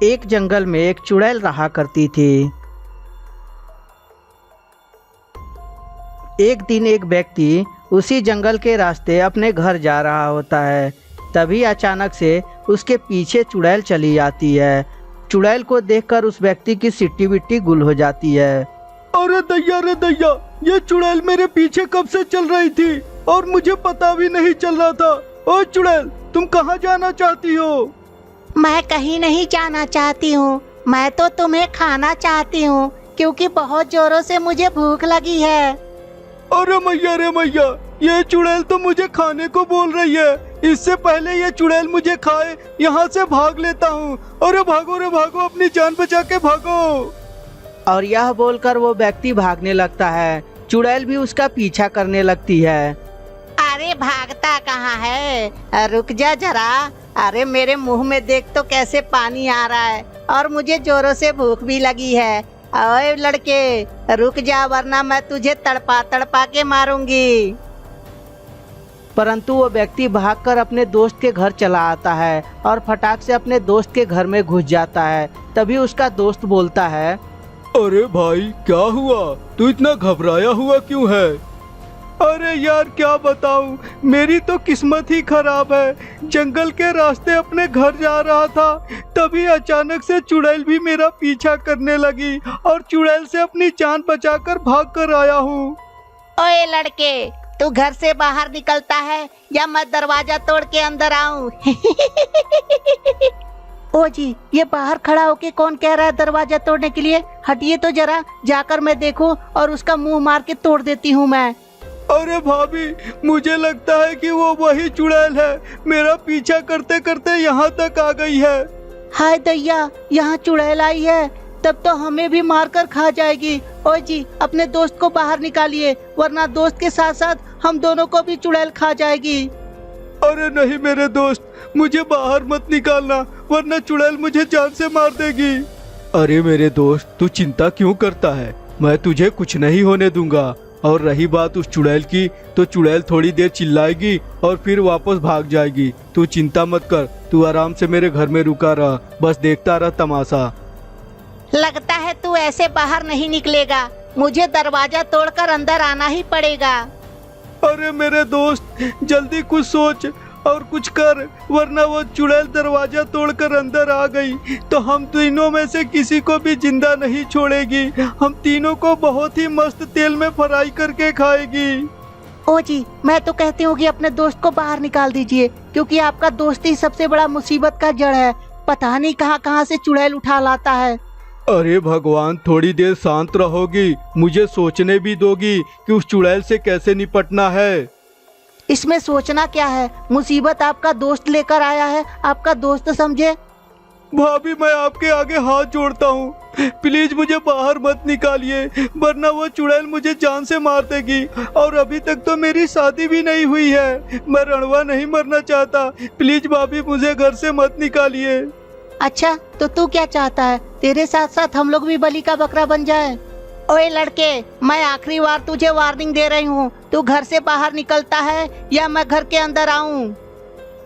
एक जंगल में एक चुड़ैल रहा करती थी। एक दिन एक व्यक्ति उसी जंगल के रास्ते अपने घर जा रहा होता है। तभी अचानक से उसके पीछे चुड़ैल चली आती है। चुड़ैल को देखकर उस व्यक्ति की सिट्टी बिट्टी गुल हो जाती है। अरे दैया, ये चुड़ैल मेरे पीछे कब से चल रही थी और मुझे पता भी नहीं चल रहा था। ओ चुड़ैल, तुम कहाँ जाना चाहती हो? मैं कहीं नहीं जाना चाहती हूँ, मैं तो तुम्हें खाना चाहती हूँ क्योंकि बहुत जोरों से मुझे भूख लगी है। अरे मैया, ये चुड़ैल तो मुझे खाने को बोल रही है। इससे पहले ये चुड़ैल मुझे खाए, यहाँ से भाग लेता हूँ। अरे भागो रे भागो, अपनी जान बचा के भागो। और यह बोलकर वो व्यक्ति भागने लगता है। चुड़ैल भी उसका पीछा करने लगती है। अरे भागता कहाँ है, रुक जा जरा। अरे मेरे मुंह में देख तो कैसे पानी आ रहा है और मुझे जोरों से भूख भी लगी है। ओए लड़के, रुक जा वरना मैं तुझे तड़पा तड़पा के मारूंगी। परंतु वो व्यक्ति भागकर अपने दोस्त के घर चला आता है और फटाक से अपने दोस्त के घर में घुस जाता है। तभी उसका दोस्त बोलता है, अरे भाई क्या हुआ, तू इतना घबराया हुआ क्यों है? अरे यार क्या बताऊं, मेरी तो किस्मत ही खराब है। जंगल के रास्ते अपने घर जा रहा था, तभी अचानक से चुड़ैल भी मेरा पीछा करने लगी और चुड़ैल से अपनी जान बचाकर भाग कर आया हूँ। ओए लड़के, तू घर से बाहर निकलता है या मैं दरवाजा तोड़ के अंदर आऊं? ओ जी, ये बाहर खड़ा होके कौन कह रहा है दरवाजा तोड़ने के लिए? हटिए तो जरा, जाकर मैं देखूं और उसका मुंह मार के तोड़ देती हूँ मैं। अरे भाभी, मुझे लगता है कि वो वही चुड़ैल है, मेरा पीछा करते करते यहाँ तक आ गई है। हाय दैया, यहाँ चुड़ैल आई है, तब तो हमें भी मारकर खा जाएगी। ओ जी, अपने दोस्त को बाहर निकालिए वरना दोस्त के साथ साथ हम दोनों को भी चुड़ैल खा जाएगी। अरे नहीं मेरे दोस्त, मुझे बाहर मत निकालना वरना चुड़ैल मुझे जान से मार देगी। अरे मेरे दोस्त, तू चिंता क्यों करता है, मैं तुझे कुछ नहीं होने दूंगा। और रही बात उस चुड़ैल की, तो चुड़ैल थोड़ी देर चिल्लाएगी और फिर वापस भाग जाएगी। तू चिंता मत कर, तू आराम से मेरे घर में रुका रहा, बस देखता रहा तमाशा। लगता है तू ऐसे बाहर नहीं निकलेगा, मुझे दरवाजा तोड़कर अंदर आना ही पड़ेगा। अरे मेरे दोस्त, जल्दी कुछ सोच और कुछ कर, वरना वो चुड़ैल दरवाजा तोड़कर अंदर आ गई तो हम तीनों में से किसी को भी जिंदा नहीं छोड़ेगी। हम तीनों को बहुत ही मस्त तेल में फ्राई करके खाएगी। ओ जी, मैं तो कहती हूँ कि अपने दोस्त को बाहर निकाल दीजिए क्योंकि आपका दोस्त ही सबसे बड़ा मुसीबत का जड़ है। पता नहीं कहाँ कहाँ से चुड़ैल उठा लाता है। अरे भगवान, थोड़ी देर शांत रहोगी, मुझे सोचने भी दोगी कि उस चुड़ैल से कैसे निपटना है। इसमें सोचना क्या है, मुसीबत आपका दोस्त लेकर आया है, आपका दोस्त समझे। भाभी, मैं आपके आगे हाथ जोड़ता हूँ, प्लीज मुझे बाहर मत निकालिए वरना वो चुड़ैल मुझे जान से मार देगी। और अभी तक तो मेरी शादी भी नहीं हुई है, मैं रणवा नहीं मरना चाहता। प्लीज भाभी, मुझे घर से मत निकालिए। अच्छा, तो तू क्या चाहता है, तेरे साथ साथ हम लोग भी बलि का बकरा बन जाए? ओए लड़के, मैं आखिरी बार तुझे वार्निंग दे रही हूँ, तू घर से बाहर निकलता है या मैं घर के अंदर आऊँ?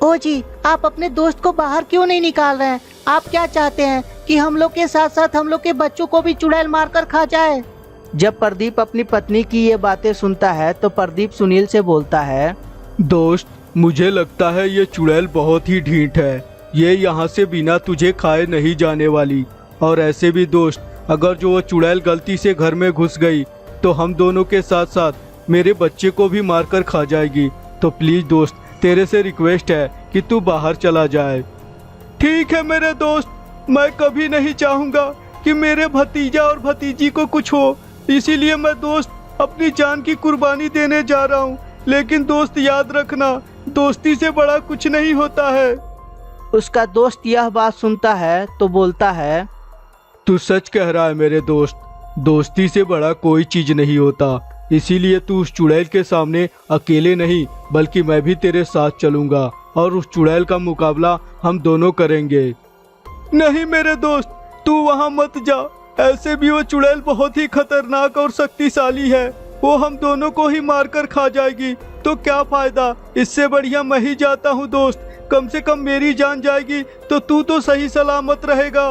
ओ जी, आप अपने दोस्त को बाहर क्यों नहीं निकाल रहे हैं? आप क्या चाहते हैं कि हम लोग के साथ साथ हम लोग के बच्चों को भी चुड़ैल मारकर खा जाए? जब प्रदीप अपनी पत्नी की ये बातें सुनता है तो प्रदीप सुनील से बोलता है, दोस्त, मुझे लगता है ये चुड़ैल बहुत ही ढीठ है, ये यहाँ से बिना तुझे खाए नहीं जाने वाली। और ऐसे भी दोस्त, अगर जो वो चुड़ैल गलती से घर में घुस गई तो हम दोनों के साथ साथ मेरे बच्चे को भी मारकर खा जाएगी। तो प्लीज दोस्त, तेरे से रिक्वेस्ट है कि तू बाहर चला जाए। ठीक है मेरे दोस्त, मैं कभी नहीं चाहूँगा कि मेरे भतीजा और भतीजी को कुछ हो, इसीलिए मैं दोस्त अपनी जान की कुर्बानी देने जा रहा हूँ। लेकिन दोस्त याद रखना, दोस्ती से बड़ा कुछ नहीं होता है। उसका दोस्त यह बात सुनता है तो बोलता है, तू सच कह रहा है मेरे दोस्त, दोस्ती से बड़ा कोई चीज नहीं होता। इसीलिए तू उस चुड़ैल के सामने अकेले नहीं बल्कि मैं भी तेरे साथ चलूंगा और उस चुड़ैल का मुकाबला हम दोनों करेंगे। नहीं मेरे दोस्त, तू वहां मत जा, ऐसे भी वो चुड़ैल बहुत ही खतरनाक और शक्तिशाली है, वो हम दोनों को ही मारकर खा जाएगी। तो क्या फायदा, इससे बढ़िया मैं ही जाता हूँ दोस्त, कम से कम मेरी जान जाएगी तो तू तो सही सलामत रहेगा।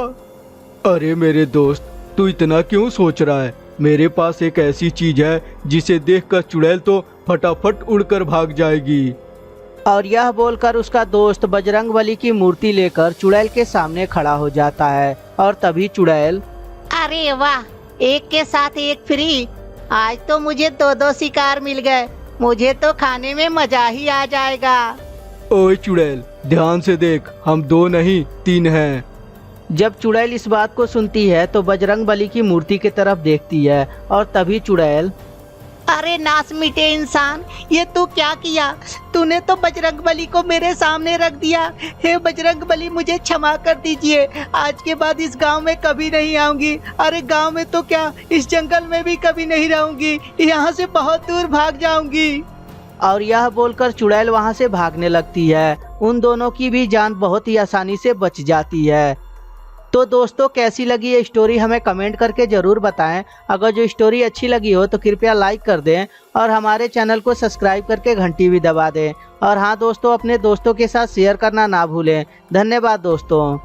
अरे मेरे दोस्त, तू इतना क्यों सोच रहा है? मेरे पास एक ऐसी चीज है जिसे देखकर चुड़ैल तो फटाफट उड़कर भाग जाएगी। और यह बोलकर उसका दोस्त बजरंगबली की मूर्ति लेकर चुड़ैल के सामने खड़ा हो जाता है। और तभी चुड़ैल, अरे वाह, एक के साथ एक फ्री। आज तो मुझे 2-2 शिकार मिल गए। मुझे तो खाने में मजा ही आ जाएगा। ओए चुड़ैल, ध्यान से देख, हम 2 नहीं 3 हैं। जब चुड़ैल इस बात को सुनती है तो बजरंगबली की मूर्ति की तरफ देखती है। और तभी चुड़ैल, अरे नास मिटे इंसान, ये तू क्या किया? तूने तो बजरंगबली को मेरे सामने रख दिया। हे बजरंगबली, मुझे क्षमा कर दीजिए। आज के बाद इस गांव में कभी नहीं आऊंगी। अरे गांव में तो क्या, इस जंगल में भी कभी नहीं रहूंगी। यहाँ से बहुत दूर भाग जाऊंगी। और यह बोलकर चुड़ैल वहां से भागने लगती है। उन दोनों की भी जान बहुत ही आसानी से बच जाती है। तो दोस्तों, कैसी लगी ये स्टोरी हमें कमेंट करके ज़रूर बताएं। अगर जो स्टोरी अच्छी लगी हो तो कृपया लाइक कर दें और हमारे चैनल को सब्सक्राइब करके घंटी भी दबा दें। और हाँ दोस्तों, अपने दोस्तों के साथ शेयर करना ना भूलें। धन्यवाद दोस्तों।